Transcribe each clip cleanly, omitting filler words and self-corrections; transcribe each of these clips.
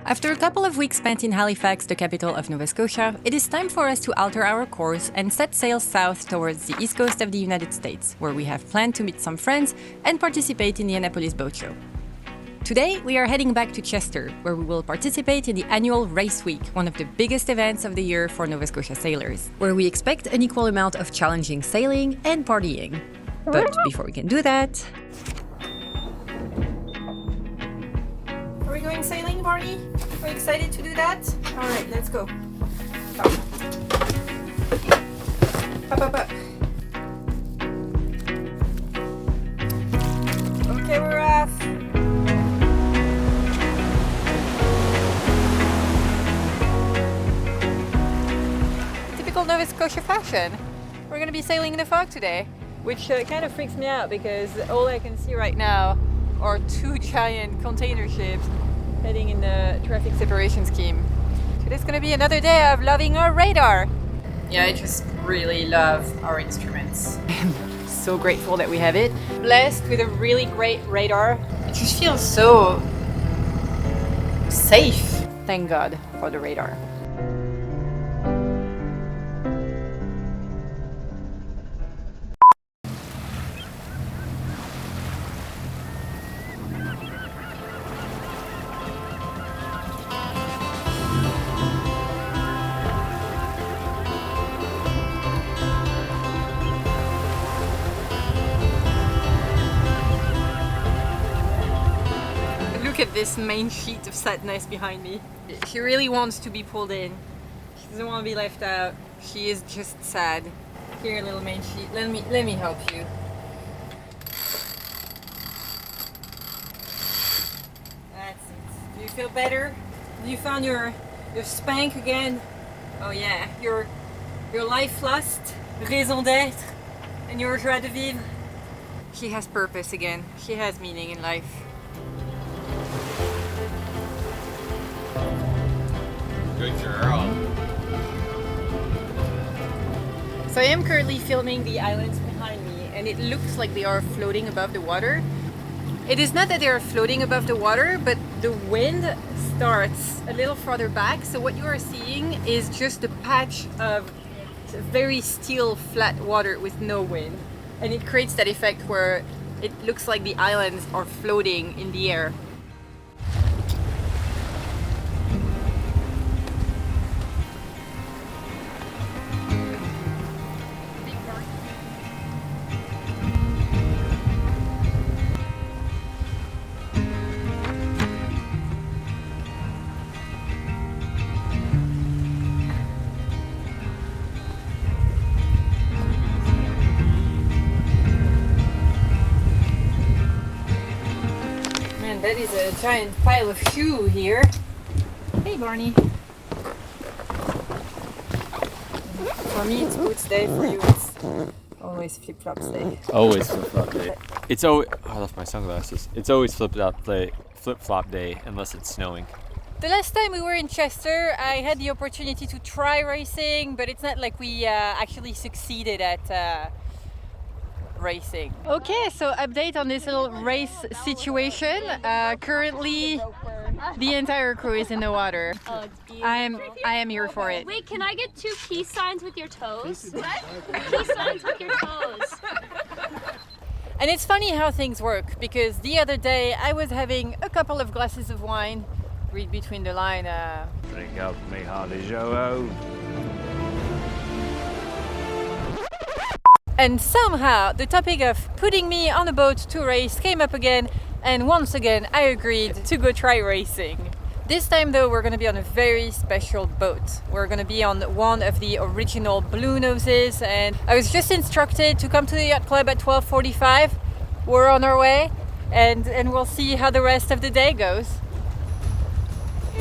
After a couple of weeks spent in Halifax, the capital of Nova Scotia, it is time for us to alter our course and set sail south towards the east coast of the United States, where we have planned to meet some friends and participate in the Annapolis Boat Show. Today, we are heading back to Chester, where we will participate in the annual Race Week, one of the biggest events of the year for Nova Scotia sailors, where we expect an equal amount of challenging sailing and partying. But before we can do that... Are we going sailing, Barney? Are you excited to do that? All right, let's go. Up, up, up. Okay, we're off. Typical Nova Scotia fashion. We're going to be sailing in the fog today, which kind of freaks me out because all I can see right now are two giant container ships heading in the traffic separation scheme. Today's going to be another day of loving our radar. Yeah, I just really love our instruments. I'm so grateful that we have it. Blessed with a really great radar. It just feels so safe. Thank God for the radar. Look at this main sheet of sadness behind me. She really wants to be pulled in. She doesn't want to be left out. She is just sad. Here, little main sheet. Let me help you. That's it. Do you feel better? You found your spank again? Oh yeah, your life lust, raison d'être, and your joie de vivre. She has purpose again. She has meaning in life. Good girl. So I am currently filming the islands behind me, and it looks like they are floating above the water. It is not that they are floating above the water, but the wind starts a little further back. So what you are seeing is just a patch of very still, flat water with no wind. And it creates that effect where it looks like the islands are floating in the air. That is a giant pile of shoe here. Hey Barney. For me it's boots day, for you it's always flip-flops day. Always flip-flop day. It's always... Oh, I left my sunglasses. It's always flip-flop day unless it's snowing. The last time we were in Chester, I had the opportunity to try racing, but it's not like we actually succeeded at racing. Okay, so update on this little race situation. Currently, the entire crew is in the water. Oh, it's beautiful. I am here for it. Wait, can I get 2 peace signs with your toes? What? Peace signs with your toes. And it's funny how things work, because the other day I was having a couple of glasses of wine. Read between the line. Drink up me hardy Joe. And somehow the topic of putting me on a boat to race came up again, and once again I agreed to go try racing. This time though we're going to be on a very special boat. We're going to be on one of the original Bluenoses, and I was just instructed to come to the yacht club at 12:45. We're on our way, and we'll see how the rest of the day goes.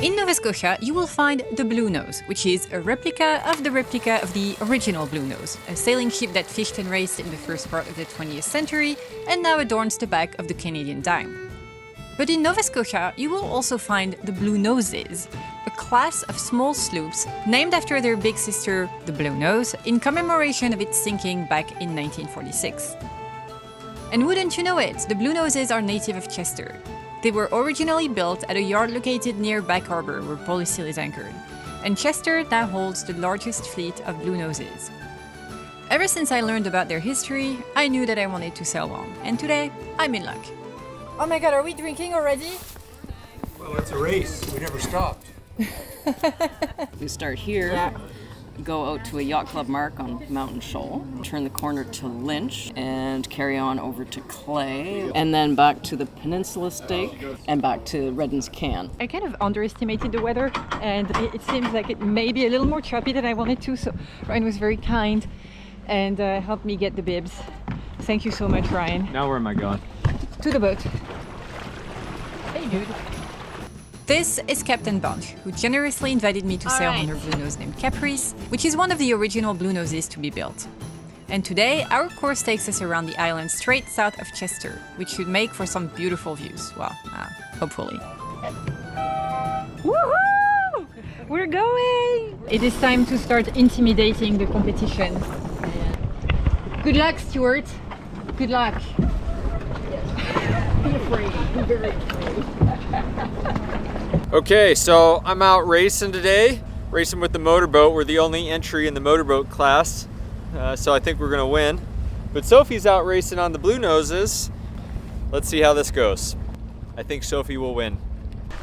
In Nova Scotia, you will find the Bluenose, which is a replica of the original Bluenose, a sailing ship that fished and raced in the first part of the 20th century and now adorns the back of the Canadian dime. But in Nova Scotia, you will also find the Bluenoses, a class of small sloops named after their big sister, the Bluenose, in commemoration of its sinking back in 1946. And wouldn't you know it, the Bluenoses are native of Chester. They were originally built at a yard located near Back Harbor where Polyseal is anchored, and Chester now holds the largest fleet of Bluenoses. Ever since I learned about their history, I knew that I wanted to sail one, and today I'm in luck. Oh my god, are we drinking already? Well, it's a race. We never stopped. You start here, go out to a yacht club mark on Mountain Shoal, turn the corner to Lynch, and carry on over to Clay, and then back to the Peninsula Stake, and back to Redden's Can. I kind of underestimated the weather, and it seems like it may be a little more choppy than I wanted to, so Ryan was very kind and helped me get the bibs. Thank you so much, Ryan. Now where am I going? To the boat. Hey, dude. This is Captain Bunch, who generously invited me to sail on her Bluenose named Caprice, which is one of the original Bluenoses to be built. And today, our course takes us around the island straight south of Chester, which should make for some beautiful views. Well, hopefully. Woohoo! We're going! It is time to start intimidating the competition. Good luck, Stuart. Good luck. Be afraid. Be very afraid. Okay, so I'm out racing today, racing with the motorboat. We're the only entry in the motorboat class, so I think we're gonna win. But Sophie's out racing on the Bluenoses. Let's see how this goes. I think Sophie will win.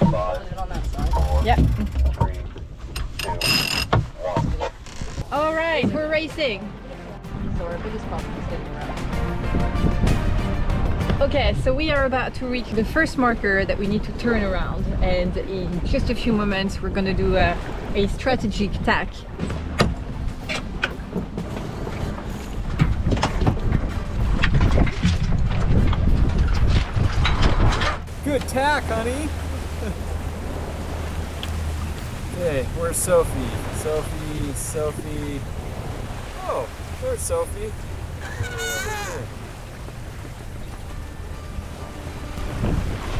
Yep. All right, we're racing. So our biggest problem is getting around. Okay, so we are about to reach the first marker that we need to turn around, and in just a few moments we're going to do a strategic tack. Good tack, honey. Okay, where's Sophie? Sophie. Oh, there's Sophie.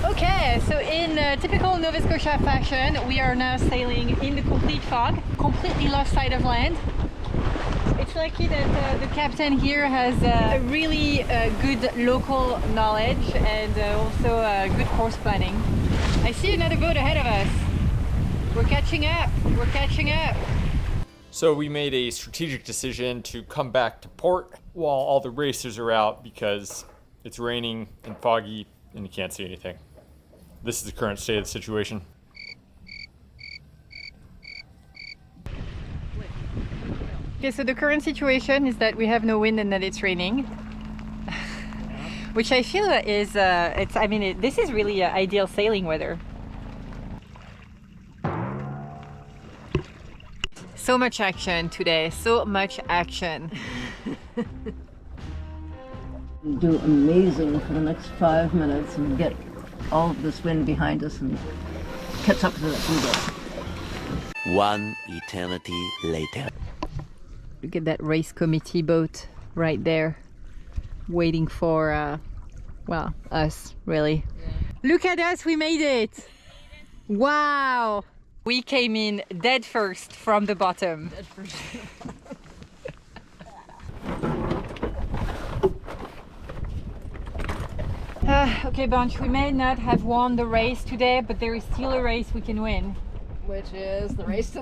Okay, so in typical Nova Scotia fashion, we are now sailing in the complete fog, completely lost sight of land. It's lucky that the captain here has a really good local knowledge and also good course planning. I see another boat ahead of us. We're catching up. So we made a strategic decision to come back to port while all the racers are out because it's raining and foggy and you can't see anything. This is the current state of the situation. Okay, so the current situation is that we have no wind and that it's raining, which I feel is this is really ideal sailing weather. So much action today, so much action. Do amazing for the next 5 minutes and get all of this wind behind us and catch up to that blue. One eternity later. Look at that race committee boat right there, waiting for, us, really. Yeah. Look at us, we made it! Wow! We came in dead first from the bottom. Dead first. Okay, Bunch, we may not have won the race today, but there is still a race we can win. Which is the race to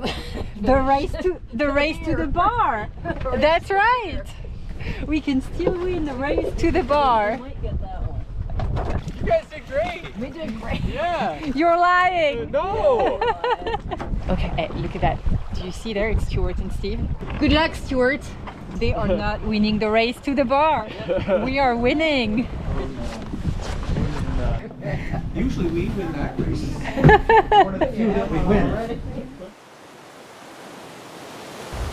the race to the bar. That's right. We can still win the race to the bar. We might get that one. You guys did great! We did great. Yeah! You're lying. No! Okay, hey, look at that. Do you see there? It's Stuart and Steve. Good luck, Stuart. They are not winning the race to the bar. We are winning. Usually we win that race. It's one of the few that we win.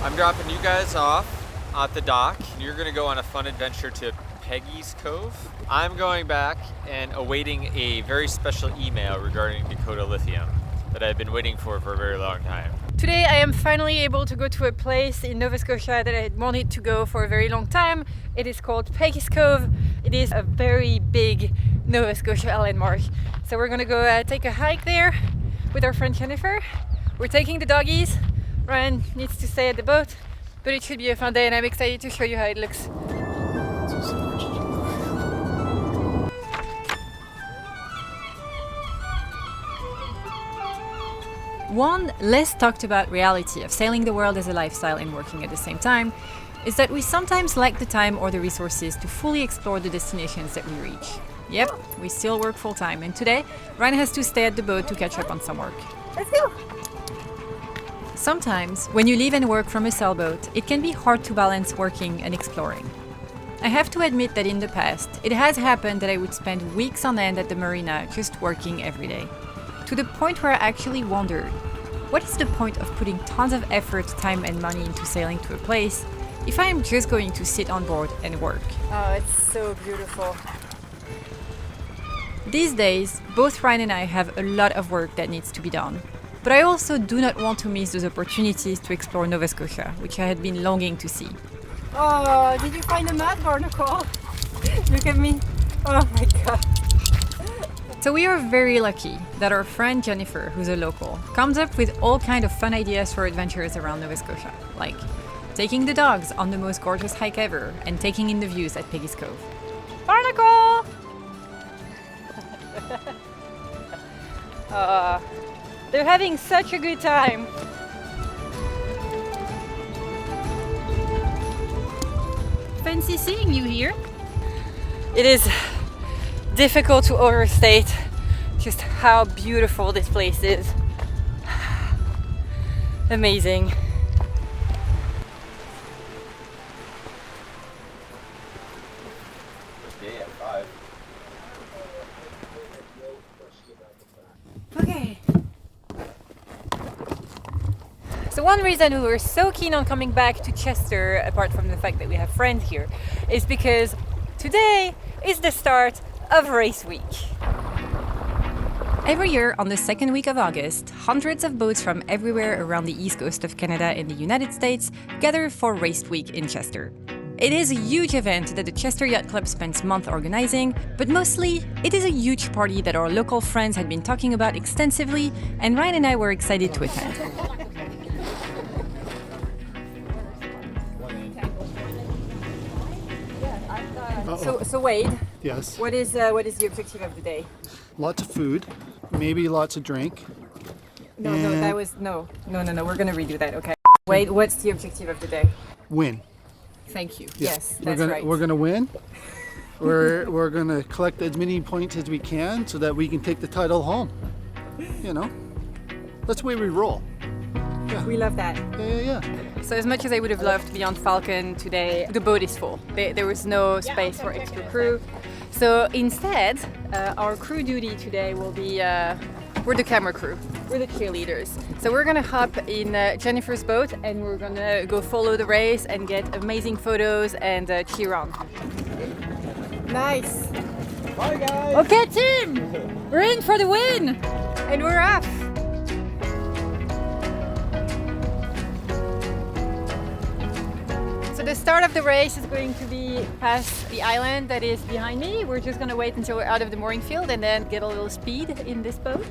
I'm dropping you guys off at the dock. You're gonna go on a fun adventure to Peggy's Cove. I'm going back and awaiting a very special email regarding Dakota Lithium that I've been waiting for a very long time. Today I am finally able to go to a place in Nova Scotia that I had wanted to go for a very long time. It is called Peggy's Cove. It is a very big Nova Scotia landmark. So we're gonna go take a hike there with our friend Jennifer. We're taking the doggies. Ryan needs to stay at the boat, but it should be a fun day and I'm excited to show you how it looks. One less talked about reality of sailing the world as a lifestyle and working at the same time is that we sometimes lack the time or the resources to fully explore the destinations that we reach. Yep, we still work full time, and today Ryan has to stay at the boat to catch up on some work. Let's go! Sometimes, when you live and work from a sailboat, it can be hard to balance working and exploring. I have to admit that in the past, it has happened that I would spend weeks on end at the marina just working every day. To the point where I actually wondered, what is the point of putting tons of effort, time and money into sailing to a place if I am just going to sit on board and work? Oh, it's so beautiful. These days, both Ryan and I have a lot of work that needs to be done. But I also do not want to miss those opportunities to explore Nova Scotia, which I had been longing to see. Oh, did you find a mud barnacle? Look at me. Oh my god. So we are very lucky that our friend Jennifer, who's a local, comes up with all kinds of fun ideas for adventures around Nova Scotia, like taking the dogs on the most gorgeous hike ever and taking in the views at Peggy's Cove. Barnacle! They're having such a good time. Fancy seeing you here. It is difficult to overstate just how beautiful this place is. Amazing. Okay. So one reason we were so keen on coming back to Chester, apart from the fact that we have friends here, is because today is the start of race week. Every year, on the second week of August, hundreds of boats from everywhere around the east coast of Canada and the United States gather for Race Week in Chester. It is a huge event that the Chester Yacht Club spends months organizing, but mostly, it is a huge party that our local friends had been talking about extensively, and Ryan and I were excited to attend. So Wade, Yes. what is the objective of the day? Lots of food, maybe lots of drink. No, And that was no. We're gonna redo that. Okay. Wade, what's the objective of the day? win. Thank you. Yeah. Yes, we're that's gonna, right. We're gonna win. We're gonna collect as many points as we can so that we can take the title home. You know, that's the way we roll. We love that. Yeah. So as much as I would have loved to be on Falcon today, the boat is full. There was no space for extra crew. So instead, our crew duty today will be, we're the camera crew. We're the cheerleaders. So we're gonna hop in Jennifer's boat and we're gonna go follow the race and get amazing photos and cheer on. Nice. Bye guys. Okay team, we're in for the win. And we're off. So the start of the race is going to be past the island that is behind me. We're just going to wait until we're out of the mooring field and then get a little speed in this boat.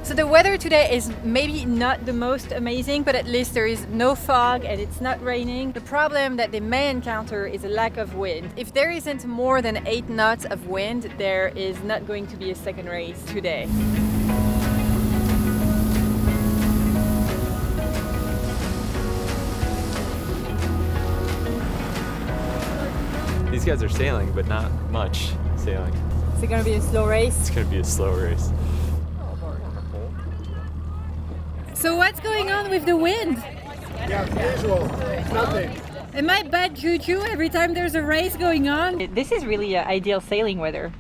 So the weather today is maybe not the most amazing, but at least there is no fog and it's not raining. The problem that they may encounter is a lack of wind. If there isn't more than 8 knots of wind, there is not going to be a second race today. These guys are sailing, but not much sailing. Is it going to be a slow race? It's gonna be a slow race. So what's going on with the wind? Yeah, visual. Nothing. Am I bad juju every time there's a race going on? This is really ideal sailing weather.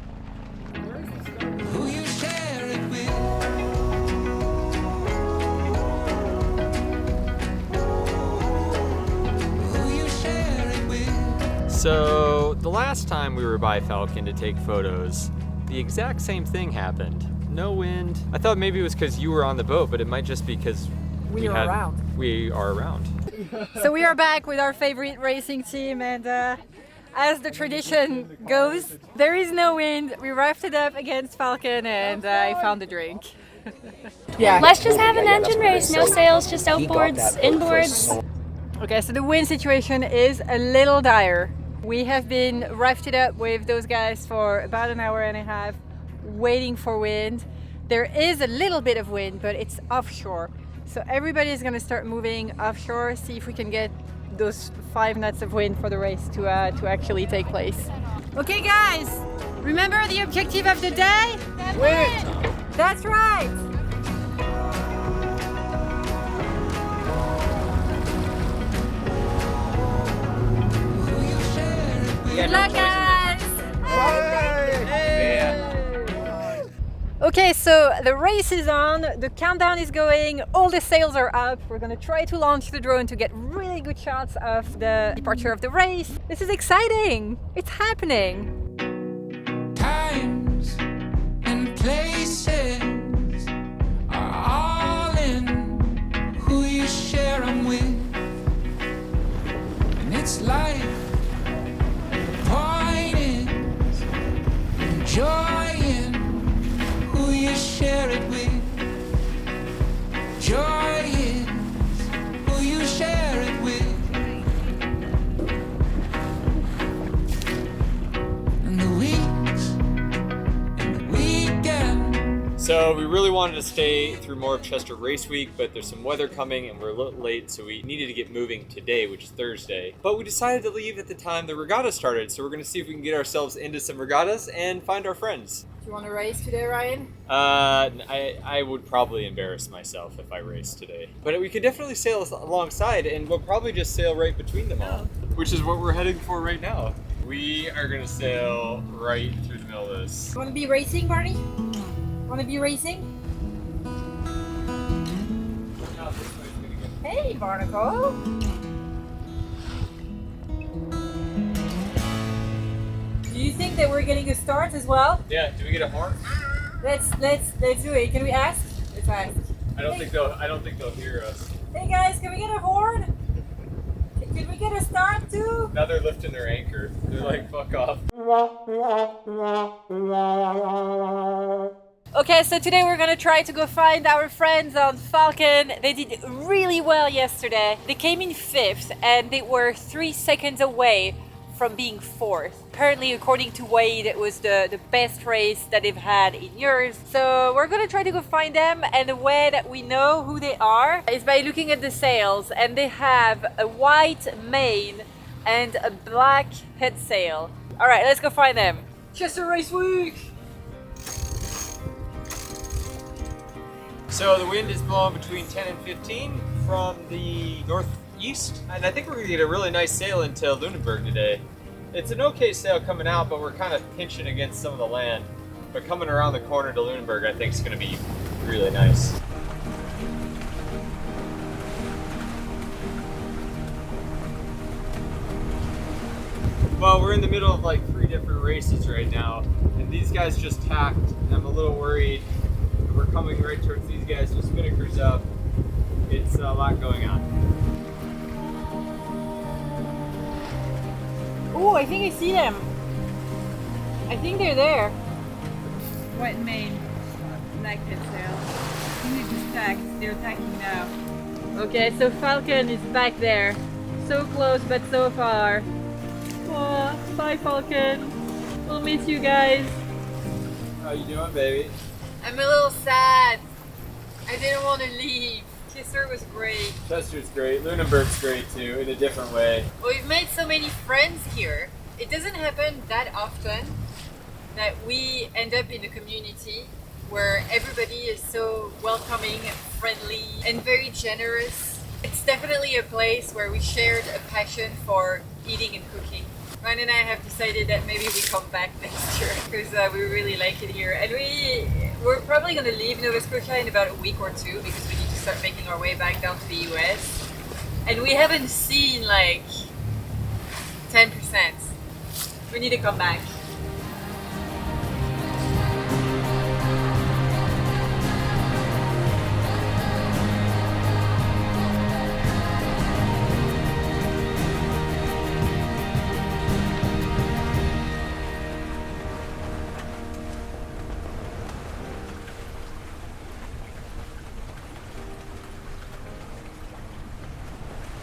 So the last time we were by Falcon to take photos, the exact same thing happened. No wind. I thought maybe it was because you were on the boat, but it might just be because we are around. So we are back with our favorite racing team, and as the tradition goes, there is no wind. We roughed it up against Falcon, and I found a drink. Let's just have an engine race. No sails, just outboards, inboards. Okay, so the wind situation is a little dire. We have been roughed it up with those guys for about an hour and a half, waiting for wind. There is a little bit of wind, but it's offshore. So everybody is going to start moving offshore, see if we can get those 5 knots of wind for the race to actually take place. Okay guys, remember the objective of the day? Win! That's right! Good luck guys! Okay, so the race is on, the countdown is going, all the sails are up. We're gonna try to launch the drone to get really good shots of the departure of the race. This is exciting! It's happening! Times and places are all in who you share them with. And it's life. The point is enjoying who you share it with. Joy is who you share it with. And the weeks and the weekend. So we really wanted to stay through more of Chester Race Week, but there's some weather coming and we're a little late, so we needed to get moving today, which is Thursday. But we decided to leave at the time the regatta started, so we're gonna see if we can get ourselves into some regattas and find our friends. Do you want to race today, Ryan? I would probably embarrass myself if I raced today. But we could definitely sail alongside, and we'll probably just sail right between them all, which is what we're heading for right now. We are gonna sail right through the middle of this. Want to be racing, Barney? Want to be racing? Hey, Barnacle! Do you think that we're getting a start as well? Yeah, do we get a horn? Let's do it. Can we ask? Let's ask. I don't think they'll hear us. Hey guys, can we get a horn? Can we get a start too? Now they're lifting their anchor. They're like, fuck off. Okay, so today we're gonna try to go find our friends on Falcon. They did really well yesterday. They came in 5th and they were 3 seconds away from being 4th. Apparently, according to Wade, it was the best race that they've had in years. So we're gonna try to go find them, and the way that we know who they are is by looking at the sails, and they have a white main and a black head sail. All right, let's go find them. Chester Race Week! So the wind is blowing between 10 and 15 from the northeast, and I think we're gonna get a really nice sail into Lunenburg today. It's an okay sail coming out, but we're kind of pinching against some of the land. But coming around the corner to Lunenburg, I think is gonna be really nice. Well, we're in the middle of like 3 different races right now, and these guys just tacked, and I'm a little worried. We're coming right towards these guys with spinnakers up. It's a lot going on. Oh, I think I see them. I think they're there. White main, black head sail. I think they just tacked. They're tacking now. Okay, so Falcon is back there. So close, but so far. Oh, bye Falcon. We'll miss you guys. How you doing, baby? I'm a little sad. I didn't want to leave. Chester was great. Chester's great. Lunenburg's great too, in a different way. We've made so many friends here. It doesn't happen that often that we end up in a community where everybody is so welcoming, friendly, and very generous. It's definitely a place where we shared a passion for eating and cooking. Ryan and I have decided that maybe we come back next year because we really like it here. And we're probably going to leave Nova Scotia in about a week or 2 because we need to start making our way back down to the US. And we haven't seen like 10%. We need to come back.